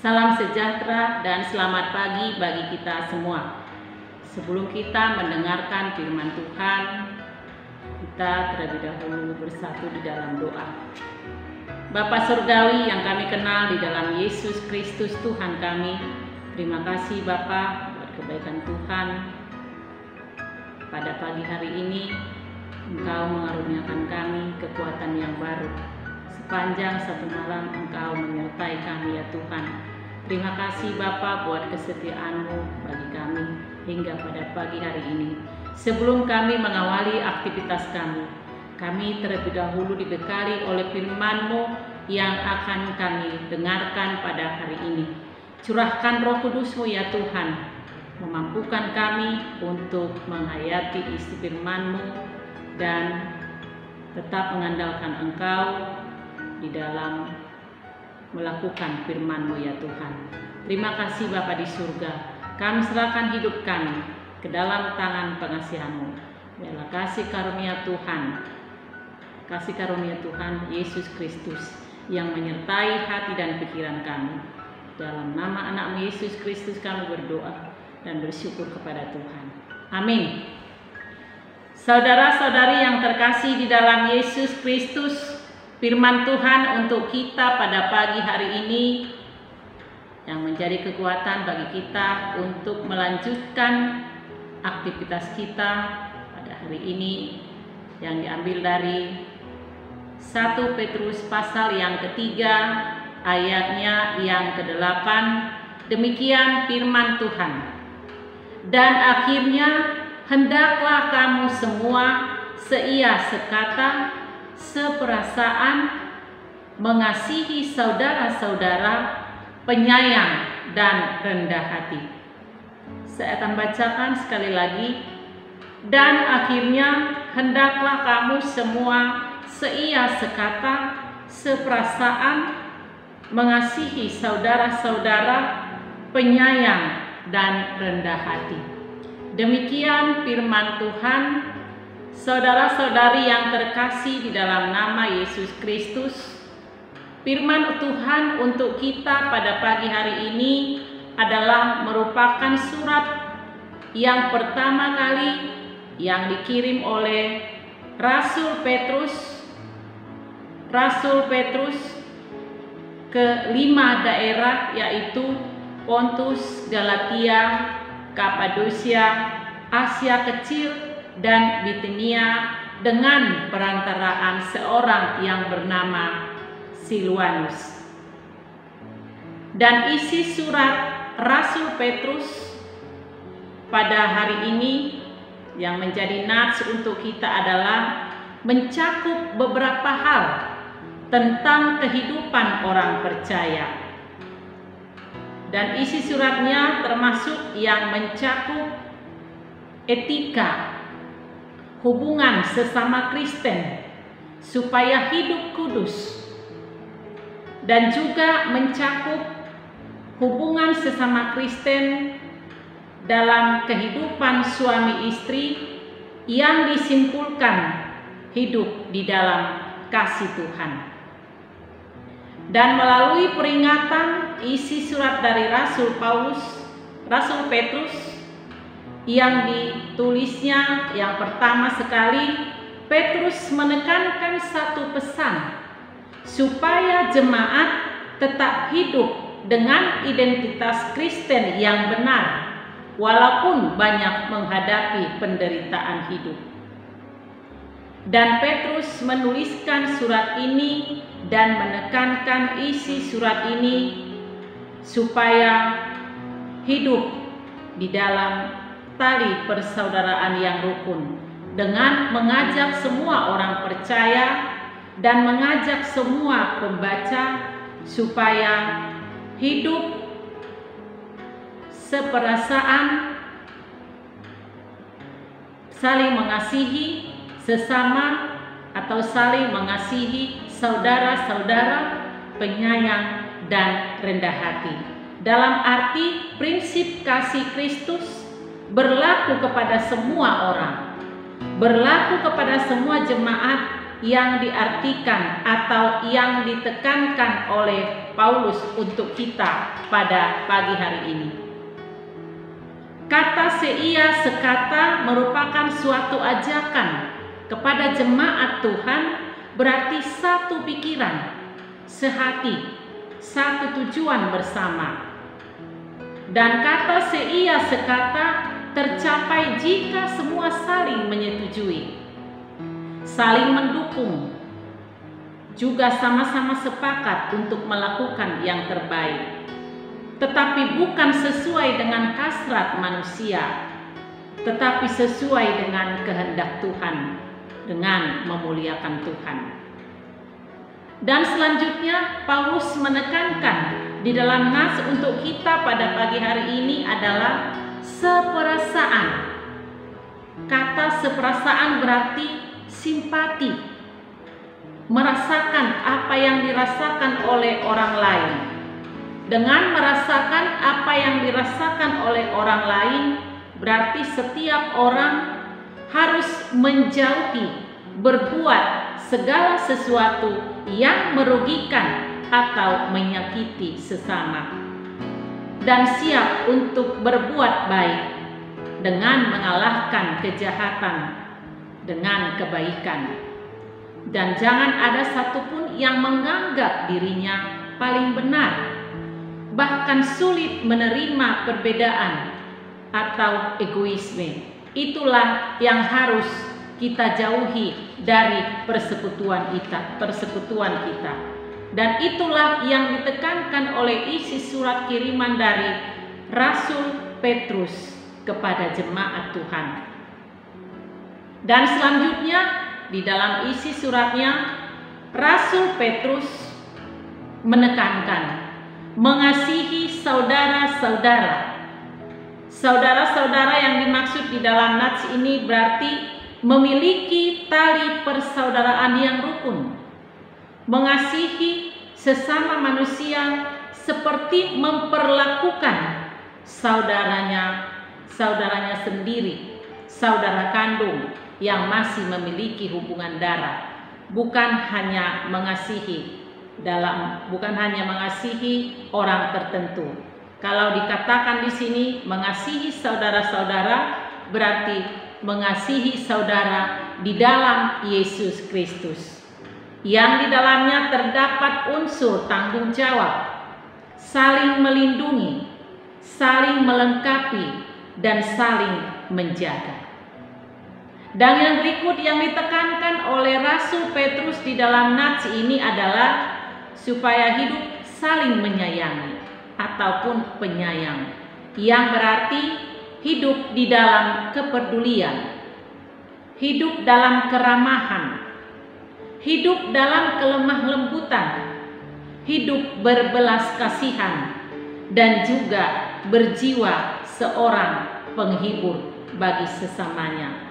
Salam sejahtera dan selamat pagi bagi kita semua. Sebelum kita mendengarkan firman Tuhan, kita terlebih dahulu bersatu di dalam doa. Bapa Surgawi yang kami kenal di dalam Yesus Kristus Tuhan kami, terima kasih Bapa buat kebaikan Tuhan. Pada pagi hari ini, Engkau mengaruniakan kami kekuatan yang baru. Sepanjang satu malam Engkau menyertai kami ya Tuhan. Terima kasih Bapa buat kesetiaan-Mu bagi kami hingga pada pagi hari ini. Sebelum kami mengawali aktivitas kami terlebih dahulu dibekali oleh firman-Mu yang akan kami dengarkan pada hari ini. Curahkan Roh Kudus-Mu ya Tuhan, memampukan kami untuk menghayati isi firman-Mu dan tetap mengandalkan Engkau di dalam melakukan firman-Mu ya Tuhan. Terima kasih Bapa di surga. Kami serahkan hidup kami ke dalam tangan pengasihan-Mu. Biarlah kasih karunia Tuhan Yesus Kristus yang menyertai hati dan pikiran kami. Dalam nama anak-Mu Yesus Kristus kami berdoa dan bersyukur kepada Tuhan. Amin. Saudara-saudari yang terkasih di dalam Yesus Kristus, firman Tuhan untuk kita pada pagi hari ini yang menjadi kekuatan bagi kita untuk melanjutkan aktivitas kita pada hari ini yang diambil dari 1 Petrus pasal yang ketiga ayatnya yang ke-8. Demikian firman Tuhan. Dan akhirnya hendaklah kamu semua seia sekata, seperasaan, mengasihi saudara-saudara, penyayang dan rendah hati. Saya akan bacakan sekali lagi. Dan akhirnya hendaklah kamu semua seia sekata, seperasaan, mengasihi saudara-saudara, penyayang dan rendah hati. Demikian firman Tuhan. Saudara-saudari yang terkasih di dalam nama Yesus Kristus, firman Tuhan untuk kita pada pagi hari ini adalah merupakan surat yang pertama kali yang dikirim oleh Rasul Petrus ke 5 daerah, yaitu Pontus, Galatia, Kapadosia, Asia Kecil, dan Bitinia dengan perantaraan seorang yang bernama Silwanus. Dan isi surat Rasul Petrus pada hari ini yang menjadi nats untuk kita adalah mencakup beberapa hal tentang kehidupan orang percaya. Dan isi suratnya termasuk yang mencakup etika, hubungan sesama Kristen supaya hidup kudus, dan juga mencakup hubungan sesama Kristen dalam kehidupan suami istri yang disimpulkan hidup di dalam kasih Tuhan. Dan melalui peringatan isi surat dari Rasul Petrus yang ditulisnya, yang pertama sekali Petrus menekankan satu pesan supaya jemaat tetap hidup dengan identitas Kristen yang benar walaupun banyak menghadapi penderitaan hidup. Dan Petrus menuliskan surat ini dan menekankan isi surat ini supaya hidup di dalam tali persaudaraan yang rukun, dengan mengajak semua orang percaya dan mengajak semua pembaca supaya hidup seperasaan, saling mengasihi sesama atau saling mengasihi saudara-saudara, penyayang dan rendah hati. Dalam arti prinsip kasih Kristus berlaku kepada semua orang, berlaku kepada semua jemaat yang diartikan atau yang ditekankan oleh Paulus untuk kita pada pagi hari ini. Kata seia sekata merupakan suatu ajakan kepada jemaat Tuhan, berarti satu pikiran, sehati, satu tujuan bersama. Dan kata seia sekata tercapai jika semua saling menyetujui, saling mendukung, juga sama-sama sepakat untuk melakukan yang terbaik, tetapi bukan sesuai dengan hasrat manusia, tetapi sesuai dengan kehendak Tuhan, dengan memuliakan Tuhan. Dan selanjutnya Paulus menekankan di dalam nas untuk kita pada pagi hari ini adalah seperasaan. Kata seperasaan berarti simpati, merasakan apa yang dirasakan oleh orang lain. Dengan merasakan apa yang dirasakan oleh orang lain, berarti setiap orang harus menjauhi berbuat segala sesuatu yang merugikan atau menyakiti sesama, dan siap untuk berbuat baik dengan mengalahkan kejahatan dengan kebaikan. Dan jangan ada satupun yang menganggap dirinya paling benar, bahkan sulit menerima perbedaan atau egoisme. Itulah yang harus kita jauhi dari persekutuan kita. Dan itulah yang ditekankan oleh isi surat kiriman dari Rasul Petrus kepada jemaat Tuhan. Dan selanjutnya di dalam isi suratnya, Rasul Petrus menekankan mengasihi saudara-saudara. Saudara-saudara yang dimaksud di dalam nats ini berarti memiliki tali persaudaraan yang rukun. Mengasihi sesama manusia seperti memperlakukan saudaranya sendiri, saudara kandung yang masih memiliki hubungan darah. Bukan hanya mengasihi orang tertentu. Kalau dikatakan di sini mengasihi saudara-saudara, berarti mengasihi saudara di dalam Yesus Kristus, yang di dalamnya terdapat unsur tanggung jawab, saling melindungi, saling melengkapi, dan saling menjaga. Dan yang berikut yang ditekankan oleh Rasul Petrus di dalam nats ini adalah supaya hidup saling menyayangi ataupun penyayang, yang berarti hidup di dalam kepedulian, hidup dalam keramahan, hidup dalam kelemah lembutan, hidup berbelas kasihan, dan juga berjiwa seorang penghibur bagi sesamanya.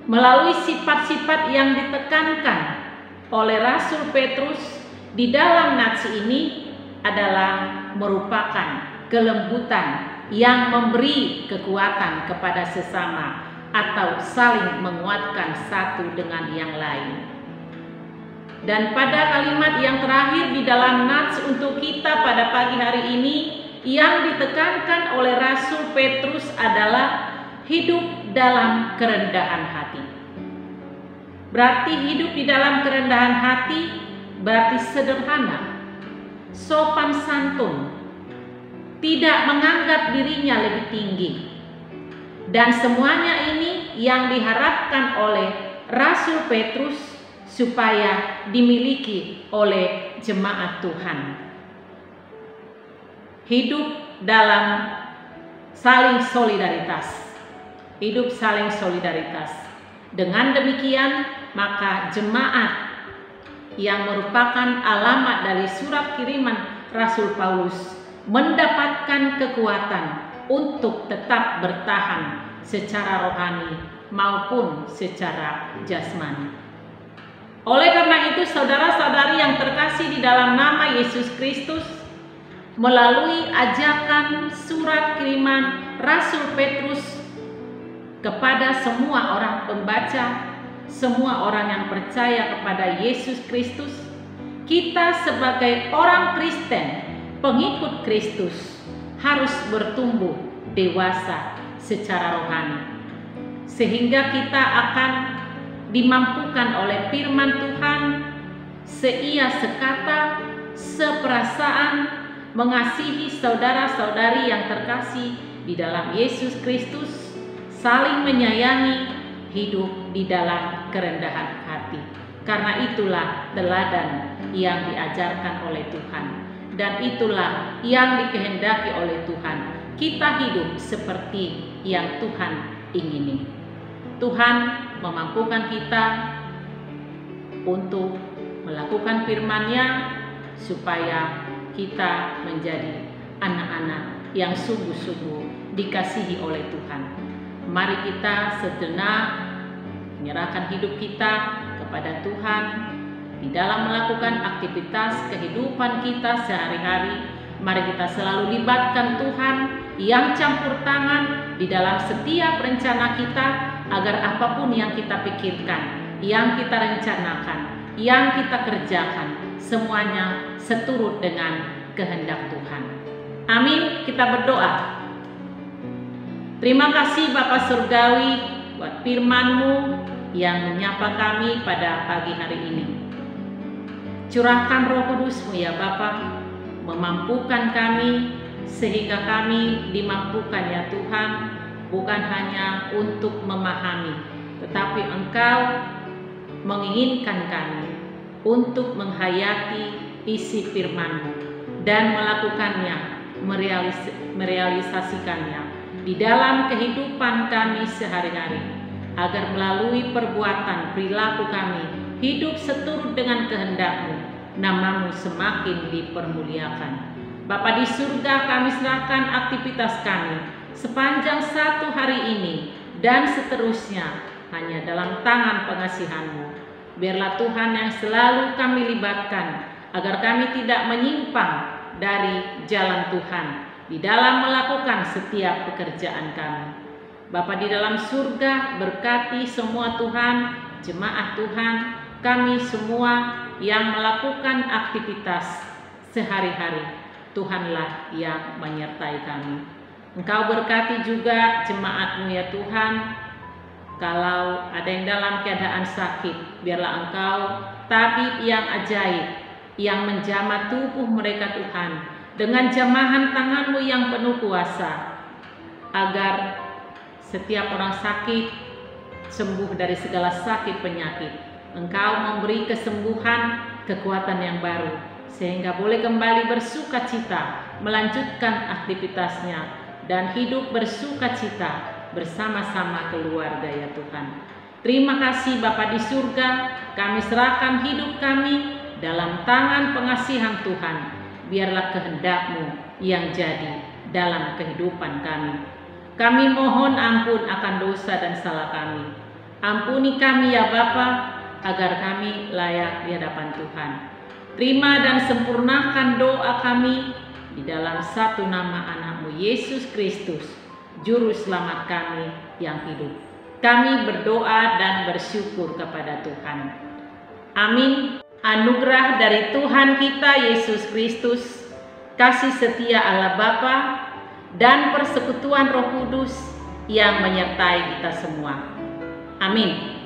Melalui sifat-sifat yang ditekankan oleh Rasul Petrus di dalam nats ini adalah merupakan kelembutan yang memberi kekuatan kepada sesama atau saling menguatkan satu dengan yang lain. Dan pada kalimat yang terakhir di dalam nats untuk kita pada pagi hari ini, yang ditekankan oleh Rasul Petrus adalah hidup dalam kerendahan hati. Berarti hidup di dalam kerendahan hati berarti sederhana, sopan santun, tidak menganggap dirinya lebih tinggi. Dan semuanya ini yang diharapkan oleh Rasul Petrus supaya dimiliki oleh jemaat Tuhan. Hidup dalam saling solidaritas. Hidup saling solidaritas. Dengan demikian, maka jemaat yang merupakan alamat dari surat kiriman Rasul Paulus mendapatkan kekuatan untuk tetap bertahan secara rohani maupun secara jasmani. Oleh karena itu, saudara-saudari yang terkasih di dalam nama Yesus Kristus, melalui ajakan surat kiriman Rasul Petrus kepada semua orang pembaca, semua orang yang percaya kepada Yesus Kristus, kita sebagai orang Kristen, pengikut Kristus, harus bertumbuh dewasa secara rohani, sehingga kita akan dimampukan oleh firman Tuhan seia sekata, seperasaan, mengasihi saudara-saudari yang terkasih di dalam Yesus Kristus, saling menyayangi, hidup di dalam kerendahan hati. Karena itulah teladan yang diajarkan oleh Tuhan, dan itulah yang dikehendaki oleh Tuhan. Kita hidup seperti yang Tuhan ingini. Tuhan memampukan kita untuk melakukan firman-Nya supaya kita menjadi anak-anak yang sungguh-sungguh dikasihi oleh Tuhan. Mari kita sejenak menyerahkan hidup kita kepada Tuhan di dalam melakukan aktivitas kehidupan kita sehari-hari. Mari kita selalu libatkan Tuhan yang campur tangan di dalam setiap rencana kita, agar apapun yang kita pikirkan, yang kita rencanakan, yang kita kerjakan, semuanya seturut dengan kehendak Tuhan. Amin. Kita berdoa. Terima kasih Bapa Surgawi buat firman-Mu yang menyapa kami pada pagi hari ini. Curahkan Roh Kudus-Mu ya Bapa, memampukan kami sehingga kami dimampukan ya Tuhan, bukan hanya untuk memahami, tetapi Engkau menginginkan kami untuk menghayati isi firman-Mu dan melakukannya, merealisasikannya di dalam kehidupan kami sehari-hari, agar melalui perbuatan perilaku kami hidup seturut dengan kehendak-Mu, nama-Mu semakin dipermuliakan. Bapa di surga, kami serahkan aktivitas kami sepanjang satu hari ini dan seterusnya hanya dalam tangan pengasihan-Mu. Biarlah Tuhan yang selalu kami libatkan, agar kami tidak menyimpang dari jalan Tuhan di dalam melakukan setiap pekerjaan kami. Bapa di dalam surga, berkati semua Tuhan, jemaat Tuhan, kami semua yang melakukan aktivitas sehari-hari. Tuhanlah yang menyertai kami. Engkau berkati juga jemaat-Mu ya Tuhan. Kalau ada yang dalam keadaan sakit, biarlah Engkau tabib yang ajaib, yang menjamah tubuh mereka Tuhan, dengan jamahan tangan-Mu yang penuh kuasa, agar setiap orang sakit sembuh dari segala sakit penyakit. Engkau memberi kesembuhan, kekuatan yang baru, sehingga boleh kembali bersukacita, melanjutkan aktivitasnya, dan hidup bersukacita bersama-sama keluarga ya Tuhan. Terima kasih Bapa di surga, kami serahkan hidup kami dalam tangan pengasihan Tuhan. Biarlah kehendak-Mu yang jadi dalam kehidupan kami. Kami mohon ampun akan dosa dan salah kami. Ampuni kami ya Bapa, agar kami layak di hadapan Tuhan. Terima dan sempurnakan doa kami di dalam satu nama anak-Mu Yesus Kristus, Juru Selamat kami yang hidup. Kami berdoa dan bersyukur kepada Tuhan. Amin. Anugerah dari Tuhan kita Yesus Kristus, kasih setia Allah Bapa, dan persekutuan Roh Kudus yang menyertai kita semua. Amin.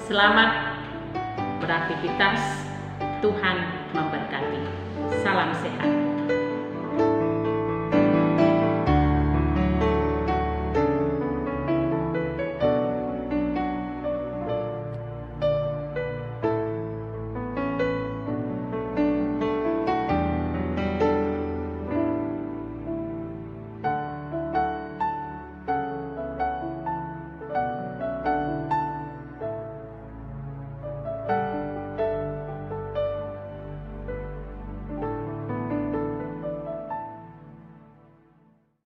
Selamat beraktivitas. Tuhan memberkati. Salam sehat.